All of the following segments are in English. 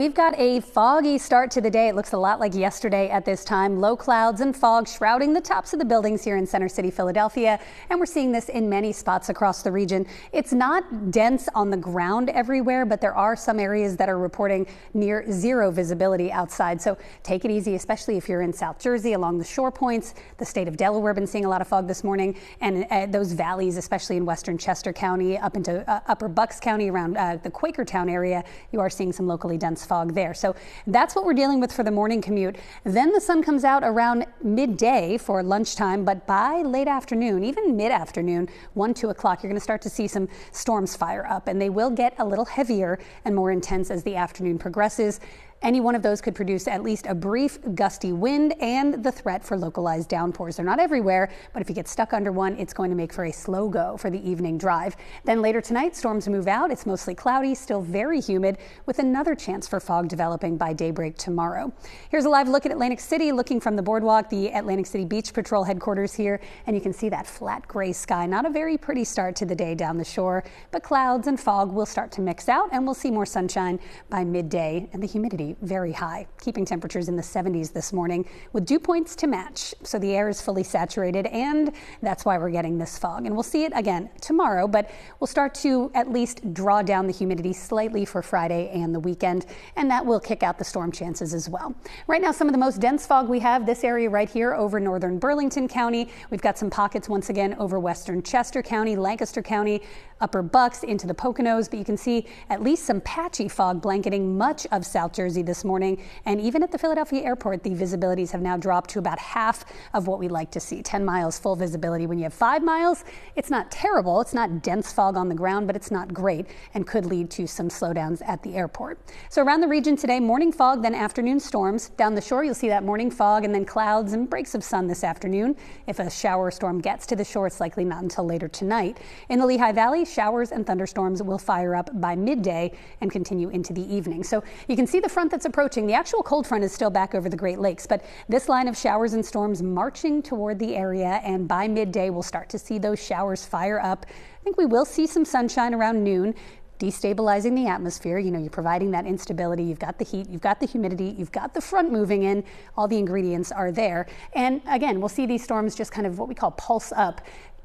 We've got a foggy start to the day. It looks a lot like yesterday at this time. Low clouds and fog shrouding the tops of the buildings here in Center City, Philadelphia. And we're seeing this in many spots across the region. It's not dense on the ground everywhere, but there are some areas that are reporting near zero visibility outside. So take it easy, especially if you're in South Jersey along the shore points. The state of Delaware been seeing a lot of fog this morning, and those valleys, especially in western Chester County up into upper Bucks County around the Quakertown area, you are seeing some locally dense fog there. So that's what we're dealing with for the morning commute. Then the sun comes out around midday for lunchtime, but by late afternoon, even mid-afternoon, 1-2 o'clock, you're going to start to see some storms fire up, and they will get a little heavier and more intense as the afternoon progresses. Any one of those could produce at least a brief gusty wind and the threat for localized downpours. They're not everywhere, but if you get stuck under one, it's going to make for a slow go for the evening drive. Then later tonight, storms move out. It's mostly cloudy, still very humid, with another chance for fog developing by daybreak tomorrow. Here's a live look at Atlantic City, looking from the boardwalk, the Atlantic City Beach Patrol headquarters here, and you can see that flat gray sky. Not a very pretty start to the day down the shore, but clouds and fog will start to mix out, and we'll see more sunshine by midday, and the humidity very high, keeping temperatures in the 70s this morning with dew points to match. So the air is fully saturated, and that's why we're getting this fog. And we'll see it again tomorrow, but we'll start to at least draw down the humidity slightly for Friday and the weekend, and that will kick out the storm chances as well. Right now, some of the most dense fog we have this area right here over northern Burlington County. We've got some pockets once again over western Chester County, Lancaster County, upper Bucks into the Poconos, but you can see at least some patchy fog blanketing much of South Jersey this morning. And even at the Philadelphia airport, the visibilities have now dropped to about half of what we like to see. 10 miles full visibility. When you have 5 miles, it's not terrible. It's not dense fog on the ground, but it's not great and could lead to some slowdowns at the airport. So around the region today, morning fog, then afternoon storms. Down the shore, you'll see that morning fog and then clouds and breaks of sun this afternoon. If a shower or storm gets to the shore, it's likely not until later tonight. In the Lehigh Valley, showers and thunderstorms will fire up by midday and continue into the evening. So you can see the front that's approaching. The actual cold front is still back over the Great Lakes, but this line of showers and storms marching toward the area, and by midday we'll start to see those showers fire up. I think we will see some sunshine around noon, destabilizing the atmosphere. You know, you're providing that instability. You've got the heat, you've got the humidity, you've got the front moving in. All the ingredients are there. And again, we'll see these storms just kind of what we call pulse up.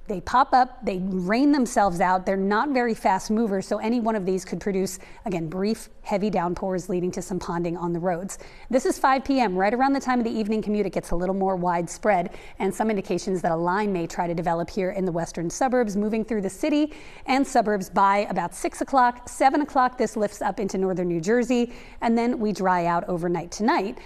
They pop up, they rain themselves out. They're not very fast movers, so any one of these could produce, again, brief, heavy downpours leading to some ponding on the roads. This is 5 p.m. Right around the time of the evening commute, it gets a little more widespread, and some indications that a line may try to develop here in the western suburbs, moving through the city and suburbs by about 6 o'clock, 7 o'clock. This lifts up into northern New Jersey, and then we dry out overnight tonight.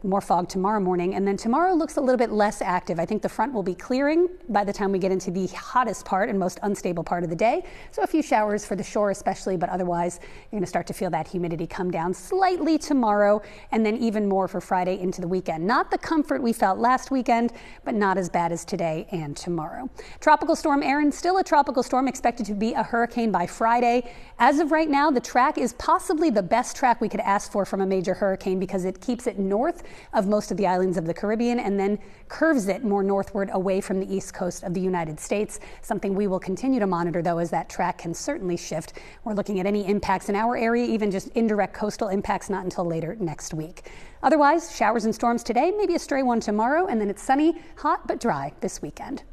More fog tomorrow morning, and then tomorrow looks a little bit less active. I think the front will be clearing by the time we get into the hottest part and most unstable part of the day. So a few showers for the shore especially, but otherwise you're going to start to feel that humidity come down slightly tomorrow, and then even more for Friday into the weekend. Not the comfort we felt last weekend, but not as bad as today and tomorrow. Tropical storm Erin, still a tropical storm, expected to be a hurricane by Friday. As of right now, the track is possibly the best track we could ask for from a major hurricane because it keeps it north of most of the islands of the Caribbean and then curves it more northward away from the east coast of the United States. Something we will continue to monitor, though, as that track can certainly shift. We're looking at any impacts in our area, even just indirect coastal impacts, not until later next week. Otherwise, showers and storms today, maybe a stray one tomorrow, and then it's sunny, hot, but dry this weekend.